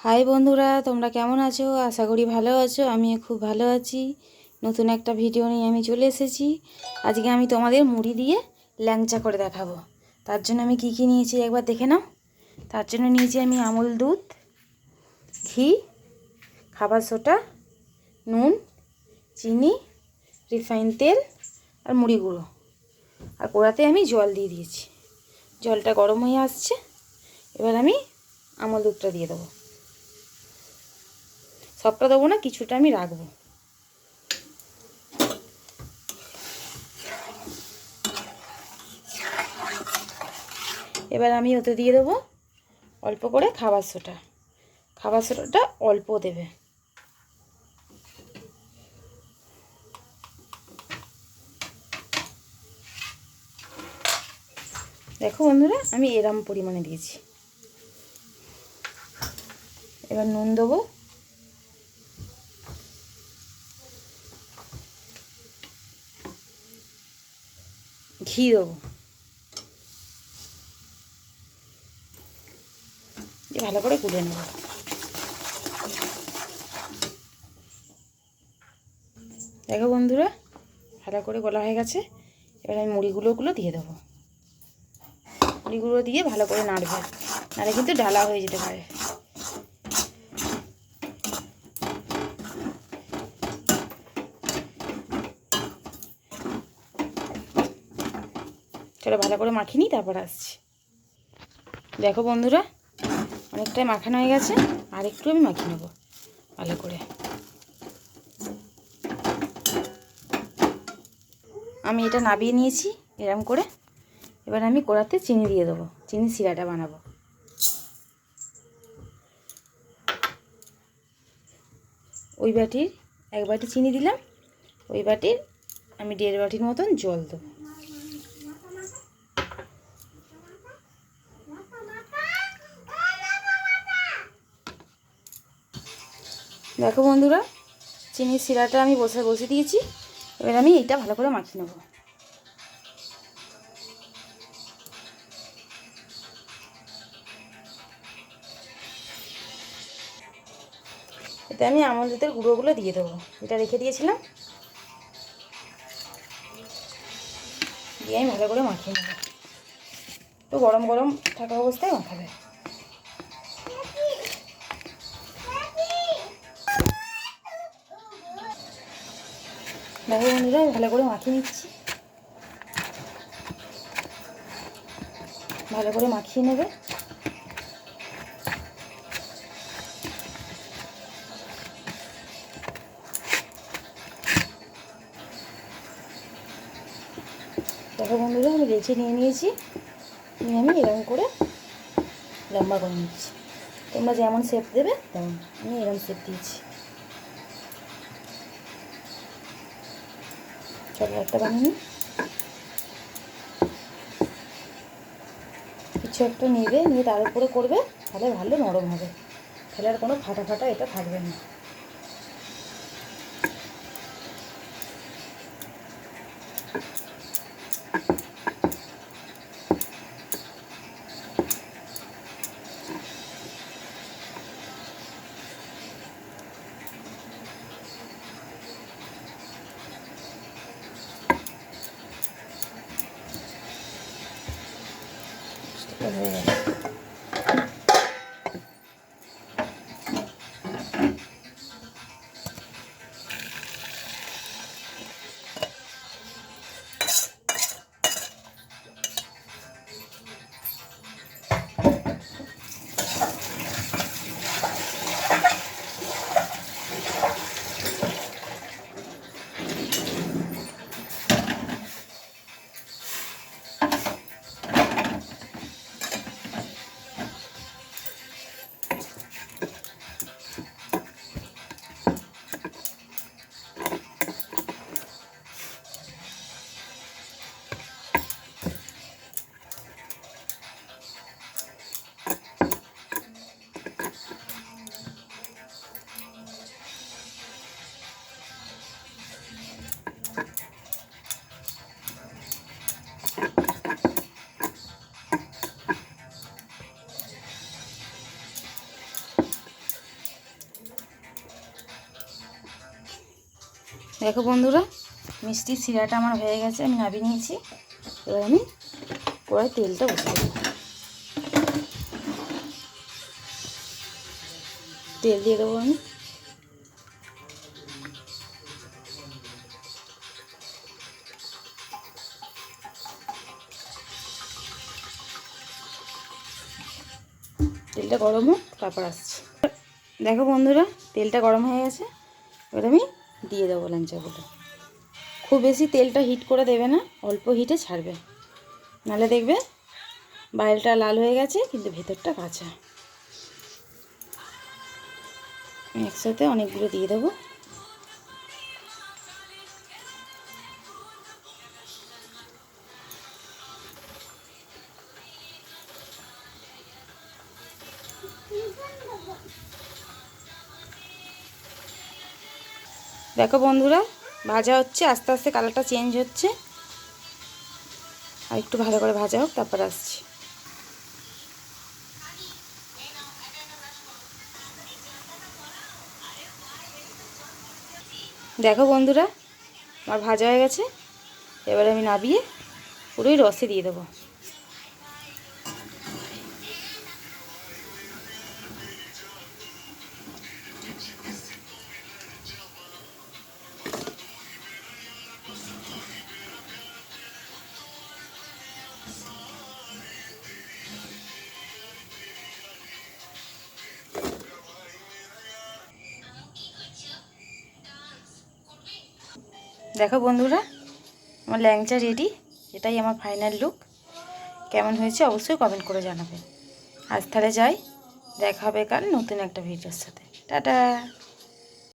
High বন্ধুরা, তোমরা কেমন আছো? আশা করি ভালো আছো। আমিও খুব ভালো আছি। নতুন একটা ভিডিও নিয়ে আমি চলে এসেছি। আজকে আমি তোমাদের মুড়ি দিয়ে ল্যাংচা করে দেখাবো। তার জন্য আমি কি নিয়েছি একবার দেখে নাও। তার জন্য নিয়েছি আমি আমুল দুধ, ঘি, খাবার সোডা, নুন, চিনি, রিফাইন তেল আর মুড়ি গুঁড়ো। আর কড়াতে আমি জল দিয়ে দিয়েছি। জলটা গরম হয়ে আসছে। এবার আমি আমুল দুধটা দিয়ে দেবো। সবটা দেবো না, কিছুটা আমি রাখবো। এবার আমি ওতে দিয়ে দেবো অল্প করে খাবার সোডা। খাবার সোডাটা অল্প দেবে। দেখো বন্ধুরা, আমি এরম পরিমাণে দিয়েছি। এবার নুন দেবো, ঘি দেবো, দিয়ে ভালো করে গুলে নেব। দেখো বন্ধুরা, ভালো করে গোলা হয়ে গেছে। এবার আমি মুড়িগুলোগুলো দিয়ে দেবো। মুড়িগুলো দিয়ে ভালো করে নাড়বে, নাড়ে কিন্তু ঢালা হয়ে যেতে পারে। চলো ভালো করে মাখিয়ে নিই, তারপর আসছি। দেখো বন্ধুরা, অনেকটাই মাখানো হয়ে গেছে। আর একটু আমি মাখিয়ে নেবো ভালো করে। আমি এটা নাবিয়ে নিয়েছি এরম করে। এবার আমি কড়াতে চিনি দিয়ে দেবো, চিনি সিরাটা বানাবো। ওই বাটির 1 বাটি চিনি দিলাম, ওই বাটির আমি 1.5 বাটির মতন জল দেবো। দেখো বন্ধুরা, চিনির সিরাটা আমি বসে দিয়েছি। এবার আমি এইটা ভালো করে মাখিয়ে নেব। এতে আমি আমল দুধের গুঁড়োগুলো দিয়ে দেবো, এটা রেখে দিয়েছিলাম। দিয়ে আমি ভালো করে মাখিয়ে নেব। একটু গরম গরম থাকা অবস্থায় মাখাবে। দেখো বন্ধুরা, আমি ভালো করে মাখিয়ে নিচ্ছি। ভালো করে মাখিয়ে নেবে। দেখো বন্ধুরা, আমি লেচি নিয়ে নিয়েছি। নিয়ে আমি এরকম করে লম্বা করে নিচ্ছি। তোমরা যেমন শেপ দেবে তেমন, আমি এরকম শেপ দিয়েছি। চলো একটা বানিয়ে নিই। কিছু একটা নেবে, নিয়ে তার উপরে করবে, তাহলে ভালো নরম হবে। তাহলে আর কোনো ফাটা ফাটা এটা থাকবে না। হয়ে গেছে। দেখো বন্ধুরা, মিষ্টির শিরাটা আমার হয়ে গেছে, আমি নামিয়ে নিয়েছি। এবার আমি কড়াই তেলটা বসিয়ে দেবো। তেল দিয়ে দেবো আমি। তেলটা গরম হোক, তারপর আসছি। দেখো বন্ধুরা, তেলটা গরম হয়ে গেছে। এবার আমি দিয়ে দেবো ল্যাংচাগুলো। খুব বেশি তেলটা হিট করে দেবে না, অল্প হিটে ছাড়বে, নাহলে দেখবে বাইরেটা লাল হয়ে গেছে কিন্তু ভেতরটা কাঁচা। একসাথে অনেকগুলো দিয়ে দেবো। দেখো বন্ধুরা, ভাজা হচ্ছে, আস্তে আস্তে কালারটা চেঞ্জ হচ্ছে। আর একটু ভালো করে ভাজা হোক, তারপর আসছি। দেখো বন্ধুরা, আমার ভাজা হয়ে গেছে। এবার আমি নাবিয়ে পুরোই রসে দিয়ে দেবো। দেখো বন্ধুরা, আমার ল্যাংচা রেডি। এটাই আমার ফাইনাল লুক। কেমন হয়েছে অবশ্যই কমেন্ট করে জানাবেন। আজ তাহলে যাই, দেখা হবে কাল নতুন একটা ভিডিওর সাথে। টাটা।